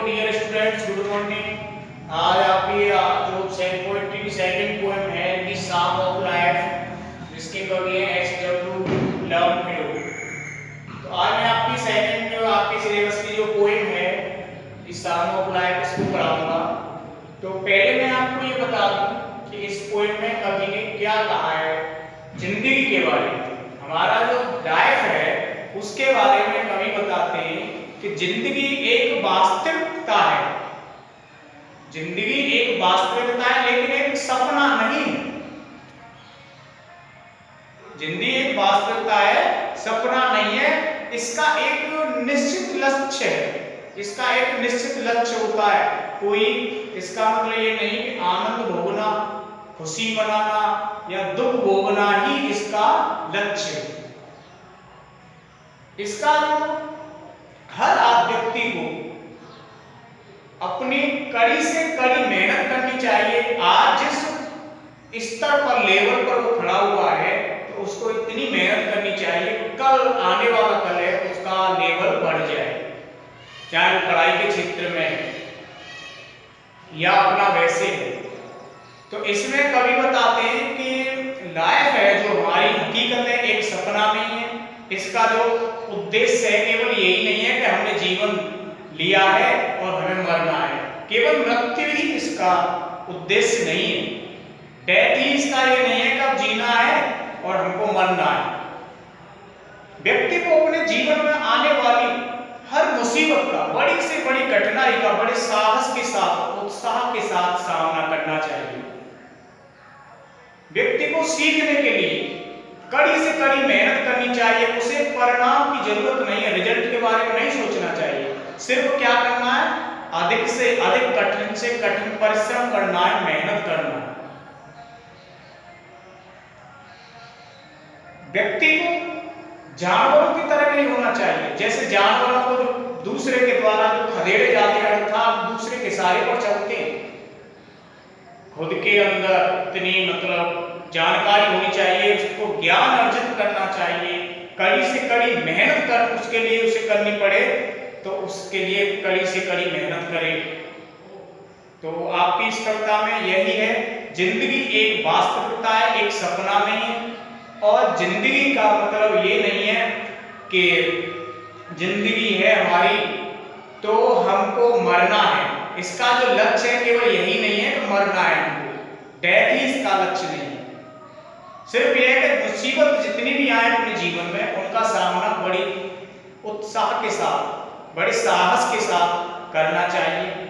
Dear students, good morning. आज आपकी जो पोएट्री की सेकंड पोएम है द सॉन्ग ऑफ लाइफ, जिसके कवि हैं एच.डब्ल्यू. लवमेडो। तो आज मैं आपकी सेकंड जो आपके सिलेबस की जो पोएम है द सॉन्ग ऑफ लाइफ, इसको पढ़ाऊंगा। तो पहले मैं आपको ये बता दूं कि इस पोएम में कवि ने क्या कहा है जिंदगी के बारे में। हमारा जो लाइफ है उसके बारे में कवि बताते हैं कि जिंदगी एक वास्तविकता है। जिंदगी एक वास्तविकता है, लेकिन एक सपना नहीं है। जिंदगी एक वास्तविकता है, सपना नहीं है। इसका एक निश्चित लक्ष्य है, इसका एक निश्चित लक्ष्य होता है। कोई इसका मतलब ये नहीं कि आनंद भोगना, खुशी मनाना या दुख भोगना ही इसका लक्ष्य है। इसका जो हर व्यक्ति को अपनी कड़ी से कड़ी मेहनत करनी चाहिए। आज जिस स्तर पर लेवल पर वो खड़ा हुआ है तो उसको इतनी मेहनत करनी चाहिए, कल आने वाला कल है उसका लेवल बढ़ जाए, चाहे वो पढ़ाई के क्षेत्र में है या अपना वैसे है। तो इसमें कवि बताते हैं कि लाइफ है जो हमारी हकीकत है, एक सपना नहीं है। इसका जो उद्देश्य है केवल यही नहीं है कि हमने जीवन लिया है और हमें मरना है। केवल मृत्यु ही इसका उद्देश्य नहीं है। डेथ ही इसका ये नहीं है कि अब जीना है और हमको मरना है। व्यक्ति को अपने जीवन में आने वाली हर मुसीबत का, बड़ी से बड़ी कठिनाई का बड़े साहस के साथ, उत्साह के साथ सामना करना चाहिए। व्यक्ति को सीखने के लिए कड़ी से कड़ी मेहनत करनी चाहिए। उसे परिणाम की जरूरत नहीं है, रिजल्ट के बारे में नहीं सोचना चाहिए। सिर्फ क्या करना है, अधिक से अधिक कठिन से कठिन परिश्रम करना है, मेहनत करना है। व्यक्ति को जानवरों की तरह नहीं होना चाहिए। जैसे जानवरों को दूसरे के द्वारा जो खदेड़े जाते हैं अर्थात दूसरे के सहारे पर चलते हैं, खुद के अंदर इतनी मतलब जानकारी होनी चाहिए, उसको ज्ञान अर्जित करना चाहिए। कड़ी से कड़ी मेहनत कर उसके लिए उसे करनी पड़े तो उसके लिए कड़ी से कड़ी मेहनत करे। तो आपकी इस कविता में यही है, जिंदगी एक वास्तविकता है, एक सपना नहीं है। और जिंदगी का मतलब ये नहीं है कि जिंदगी है हमारी तो हमको मरना है। इसका जो लक्ष्य है केवल यही नहीं है कि मरना है हमको, डेथ ही इसका लक्ष्य नहीं है। सिर्फ यह है कि मुसीबत जितनी भी आए अपने जीवन में उनका सामना बड़ी उत्साह के साथ, बड़े साहस के साथ करना चाहिए।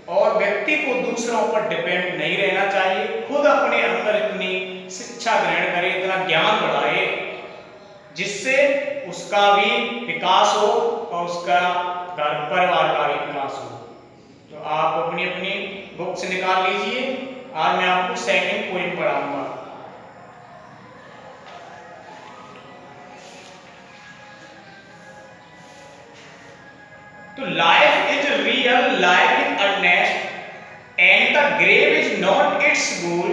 और व्यक्ति को दूसरों पर डिपेंड नहीं रहना चाहिए। खुद अपने अंदर इतनी शिक्षा ग्रहण करे, इतना ज्ञान बढ़ाए जिससे उसका भी विकास हो और उसका घर परिवार का भी विकास हो। तो आप अपनी अपनी बुक से निकाल लीजिए। आज मैं आपको सेकंड पोएम पढ़ाऊंगा। तो life is real, life is earnest, and the grave is not its goal.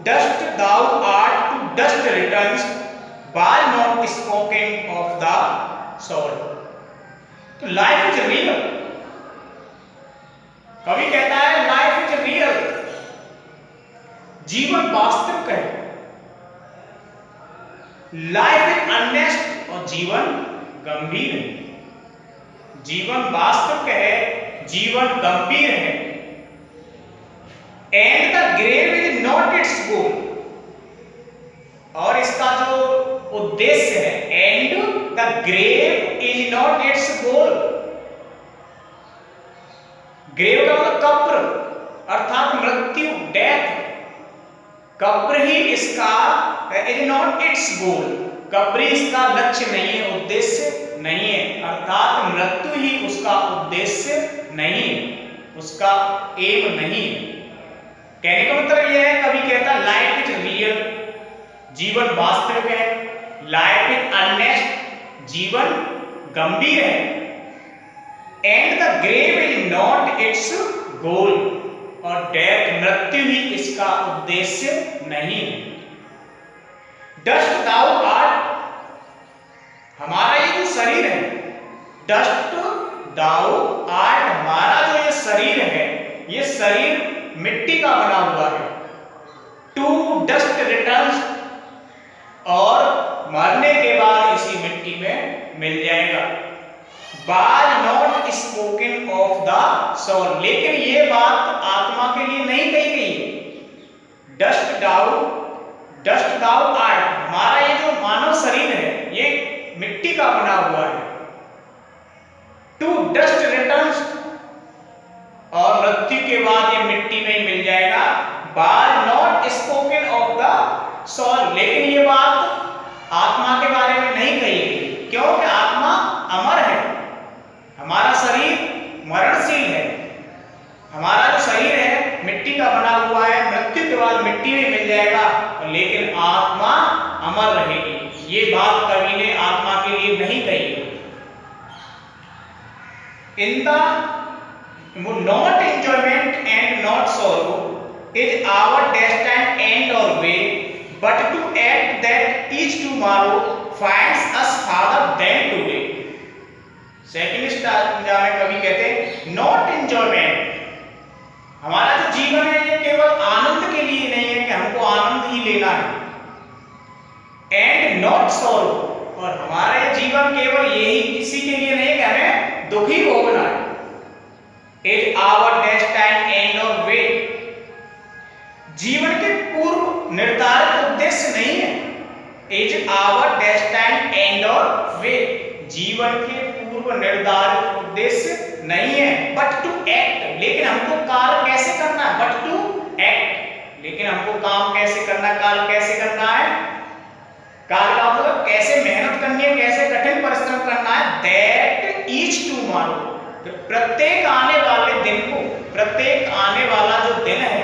Dust thou art, to dust returns, by not spoken of the soul. तो लाइफ इज रियल, कवि कहता है लाइफ इज रियल, जीवन वास्तविक है। Life is Ernest, और जीवन गंभीर है। जीवन वास्तविक है, जीवन गंभीर है। And the grave is not its goal, और इसका जो उद्देश्य है, and the grave is not its goal. Grave का मतलब कब्र अर्थात मृत्यु, डेथ। कब्र ही इसका इज नॉट इट्स गोल, कब्र इसका लक्ष्य नहीं है, उद्देश्य नहीं है। अर्थात मृत्यु ही उसका उद्देश्य नहीं है, उसका एम नहीं है। कहने का मतलब यह है, कभी कहता है लाइफ इज रियल, जीवन वास्तविक है। लाइफ इज अर्नेस्ट, जीवन गंभीर है। And the grave is not its goal, और डेथ मृत्यु ही इसका उद्देश्य नहीं है। डस्ट दाउ आर्ट, हमारा ये जो शरीर है, डस्ट दाउ आर्ट, हमारा जो ये शरीर शरीर है, ये शरीर मिट्टी का बना हुआ है। टू डस्ट रिटर्न्स, और मरने के बाद इसी मिट्टी में मिल जाएगा। Was not spoken of the soul, लेकिन ये बात आत्मा के लिए नहीं कही गई। डस्ट दाउ आर्ट, हमारा ये जो मानव शरीर है ये मिट्टी का बना हुआ है। टू डस्ट रिटर्न्स, और मृत्यु के बाद ये मिट्टी में ही मिल जाएगा। Was not spoken of the soul, लेकिन ये बात आत्मा के बारे में नहीं कही गई, क्योंकि आत्मा अमर है। हमारा शरीर मरणशील है, हमारा जो शरीर है मिट्टी का बना हुआ है, मृत्यु के बाद मिट्टी में मिल जाएगा, लेकिन आत्मा अमर रहेगी। ये बात कवि ने आत्मा के लिए नहीं कही। In the not enjoyment and not sorrow is our destined end or way, but to act that each tomorrow finds us farther than today. Second stanza में कवि कहते हैं नॉट एंजॉयमेंट, हमारा जो जीवन है ये केवल आनंद के लिए नहीं है कि हमको आनंद ही लेना है। एंड नॉट सॉरो, और हमारा ये जीवन केवल यही इसी के लिए नहीं है कि हमें दुख ही भोगना है। Is our destined end or वे, जीवन के पूर्व निर्धारित उद्देश्य नहीं है। Is our destined end or वे, जीवन के पूर्व निर्धारित उद्देश्य नहीं है। बट टू एक्ट, लेकिन हमको कार्य कैसे करना है। बट टू एक्ट, लेकिन हमको काम कैसे करना है, कार्य कैसे करना है। कार्य का मतलब कैसे मेहनत करनी है, कैसे कठिन परिश्रम करना है। दैट ईच टुमारो, प्रत्येक आने वाले दिन को, प्रत्येक आने वाला जो दिन है,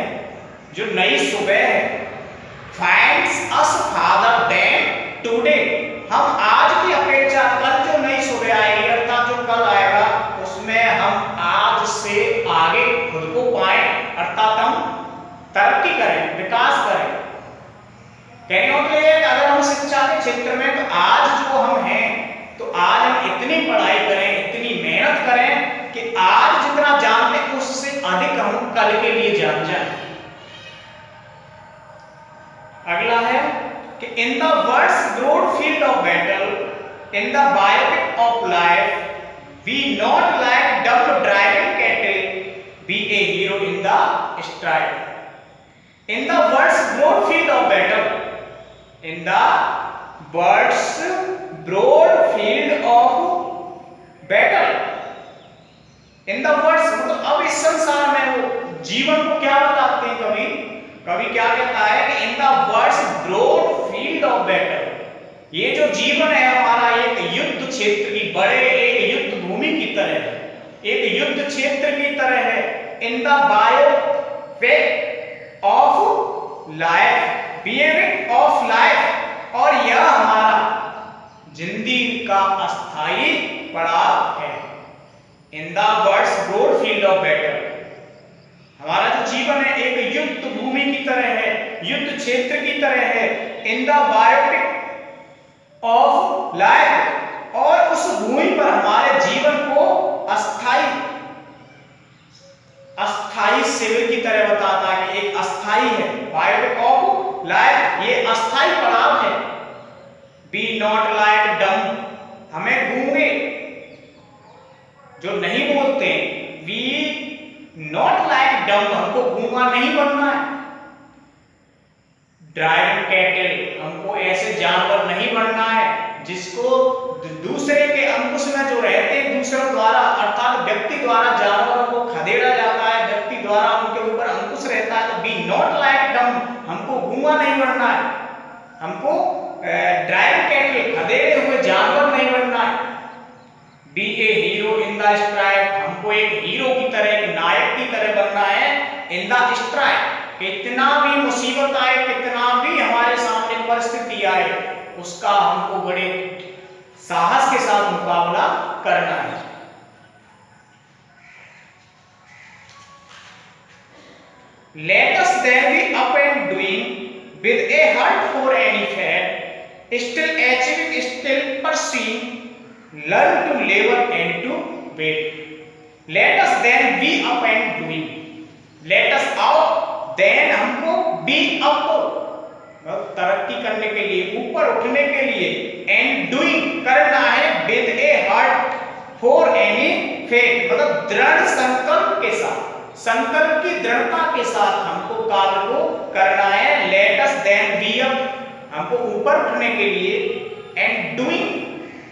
जो नई सुबह है, finds us farther than today, हम आज की अपेक्षा कल जो नई सुबह आएगी अर्थात जो कल आएगा उसमें हम आज से आगे खुद को पाएं, अर्थात हम तरक्की करें, विकास करें। कहने का मतलब है कि अगर हम शिक्षा के क्षेत्र में, तो आज जो हम हैं, तो आज हम इतनी पढ़ाई करें, इतनी मेहनत करें कि आज जितना जानते हैं उससे अधिक हम कल के लिए जान जाएं। अगला है कि in the world's broad field of battle, in the biopic of life, we not like dumb driving cattle, be a hero in the strife. In the world's broad field of battle, in the world's broad field of battle, in the world's मतलब अब इस संसार में वो जीवन को क्या बताते हैं कवि, कवि क्या कहता है कि in the world's broad field of battle, ये जो जीवन है हमारा एक युद्ध क्षेत्र की, बड़े एक युद्ध भूमि की तरह है, एक युद्ध क्षेत्र की तरह है। In the biopic of life, biopic of life, और यह हमारा जिंदगी का अस्थाई पड़ाव है। In the world's broad field of battle, हमारा जो जीवन है एक युद्ध भूमि की तरह है, युद्ध क्षेत्र की तरह है। In the biopic of life, और उस भूमि पर हमारे जीवन को अस्थाई शिविर की तरह बताता है कि एक अस्थाई है। बायोपिक ऑफ लाइफ, ये अस्थाई पड़ाव है। बी नॉट लाइक डम, हमें गूंगे जो नहीं बोलते, वी नॉट लाइक डम, हमको गूंगा नहीं बनना है। ड्राइविंग कैटल, हमको ऐसे जानवर नहीं बनना है जिसको दूसरे के अंकुश में जो रहते हैं, दूसरों द्वारा अर्थात व्यक्ति द्वारा जानवरों को खदेड़ा जाता है, व्यक्ति द्वारा उनके ऊपर अंकुश रहता है। तो बी नॉट लाइक डम, हमको गूंगा नहीं बनना है, हमको ड्राइविंग कैटल खदेड़े हुए जानवर नहीं बनना है। Be a hero in the strike, हमको एक हीरो की तरह, एक नायक की तरह बनना है। इन द स्ट्राइक, कितना भी मुसीबत आए, कितना भी हमारे सामने परिस्थिति आए, उसका हमको बड़े साहस के साथ मुकाबला करना है। Let us then be up and doing with a heart for any fate, still achieving, still pursuing, learn to labor and to wait. Let us then be up and doing, let us out then हमको be up तरक्की करने के लिए, ऊपर उठने के लिए, and doing करना है with a heart for any fate, मतलब दृढ़ संकल्प के साथ, संकल्प की दृढ़ता के साथ हमको कार्य को करना है। Let us then be up, हमको ऊपर उठने के लिए, एंड डूइंग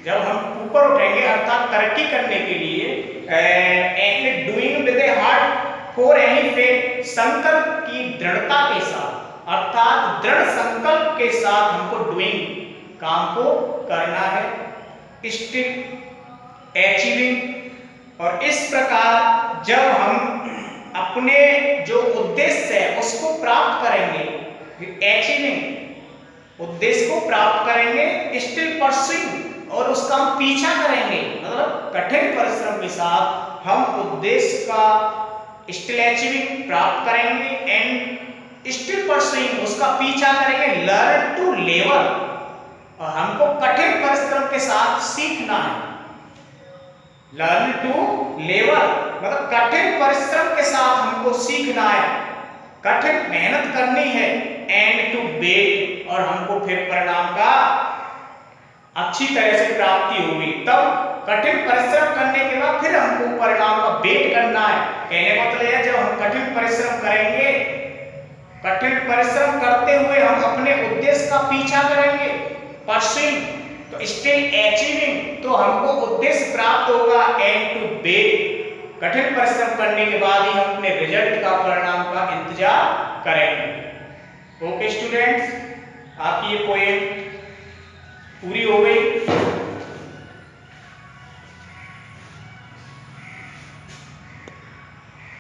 जब हम ऊपर उठेंगे अर्थात तरक्की करने के लिए, and doing with a heart for any fate, संकल्प की दृढ़ता के साथ अर्थात दृढ़ संकल्प के साथ हमको डूइंग काम को करना है, स्टिल अचीविंग। और इस प्रकार जब हम अपने जो उद्देश्य है उसको प्राप्त करेंगे, अचीविंग उद्देश्य को प्राप्त करेंगे, स्टिल परस्यूइंग और उसका हम पीछा करेंगे, मतलब कठिन परिश्रम के साथ हम उद्देश्य का स्टिल अचीविंग प्राप्त करेंगे, एंड स्टिल परस्यूइंग उसका पीछा करेंगे, लर्न टू लेवल और हमको कठिन परिश्रम के साथ सीखना है, लर्न टू लेवल मतलब कठिन परिश्रम के साथ हमको सीखना है, कठिन मेहनत करनी है, एंड टू वेट और हमको फिर परिणाम का अच्छी तरह से प्राप्ति होगी, तब कठिन परिश्रम करने के बाद फिर हमको परिणाम का वेट करना है। कहने का मतलब है जब हम कठिन परिश्रम करेंगे, कठिन परिश्रम करते हुए हम अपने उद्देश्य का पीछा करेंगे, परस्यूइंग तो स्टिल अचीविंग तो हमको उद्देश्य प्राप्त होगा, एंड टू वेट कठिन परिश्रम करने के बाद ही हम अपने रिजल्ट का परिणाम का इंतजार करेंगे। ओके स्टूडेंट्स, आपकी ये पोएम पूरी हो गई।